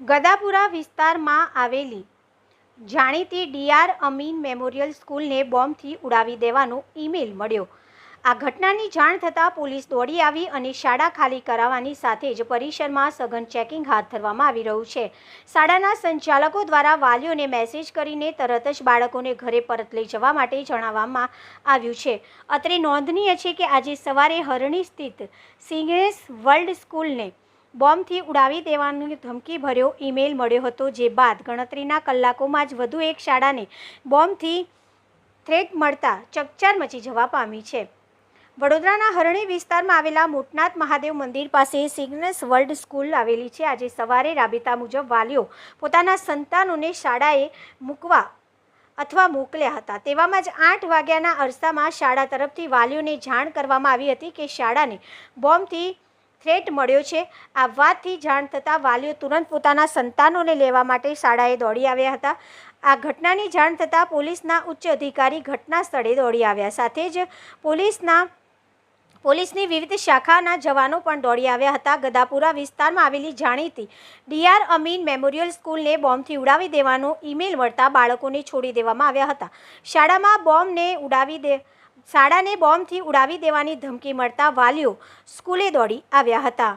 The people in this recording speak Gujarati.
ગદાપુરા વિસ્તારમાં આવેલી જાણીતી ડીઆર અમીન મેમોરિયલ સ્કૂલને બોમ્બથી ઉડાવી દેવાનો ઈમેલ મળ્યો। આ ઘટનાની જાણ થતાં પોલીસ દોડી આવી અને શાળા ખાલી કરાવવાની સાથે જ પરિસરમાં સઘન ચેકિંગ હાથ ધરવામાં આવી રહ્યું છે। શાળાના સંચાલકો દ્વારા વાલીઓને મેસેજ કરીને તરત જ બાળકોને ઘરે પરત લઈ જવા માટે જણાવવામાં આવ્યું છે। અત્રે નોંધનીય છે કે આજે સવારે હરણી સ્થિત સિગ્નેસ વર્લ્ડ સ્કૂલને બોમ્બથી ઉડાવી દેવાનો ધમકીભર્યો ઈમેલ મળ્યો હતો, જે બાદ ગણતરીના કલાકોમાં જ વધુ એક શાળાને બોમ્બથી થ્રેટ મળતા ચકચાર મચી જવા પામી છે। વડોદરાના હરણી વિસ્તારમાં આવેલા મોટનાથ મહાદેવ મંદિર પાસે સિગ્નેસ વર્લ્ડ સ્કૂલ આવેલી છે। આજે સવારે રાબેતા મુજબ વાલીઓ પોતાના સંતાનોને શાળાએ મૂકવા અથવા મોકલ્યા હતા। તેવામાં જ 8 વાગ્યાના અરસામાં શાળા તરફથી વાલીઓને જાણ કરવામાં આવી હતી કે શાળાને બોમ્બથી થ્રેટ મળ્યો છે। આ વાતથી જાણ થતાં વાલીઓ તુરંત પોતાના સંતાનોને લેવા માટે શાળાએ દોડી આવ્યા હતા। આ ઘટનાની જાણ થતાં પોલીસના ઉચ્ચ અધિકારી ઘટના સ્થળે દોડી આવ્યા, સાથે જ પોલીસની વિવિધ શાખાના જવાનો પણ દોડી આવ્યા હતા। ગદાપુરા વિસ્તારમાં આવેલી જાણીતી ડીઆર અમીન મેમોરિયલ સ્કૂલને બોમ્બથી ઉડાવી દેવાનો ઈમેલ મળતા બાળકોને છોડી દેવામાં આવ્યા હતા। શાળાને બોમ્બથી ઉડાવી દેવાની ધમકી મળતા વાલીઓ સ્કૂલે દોડી આવ્યા હતા।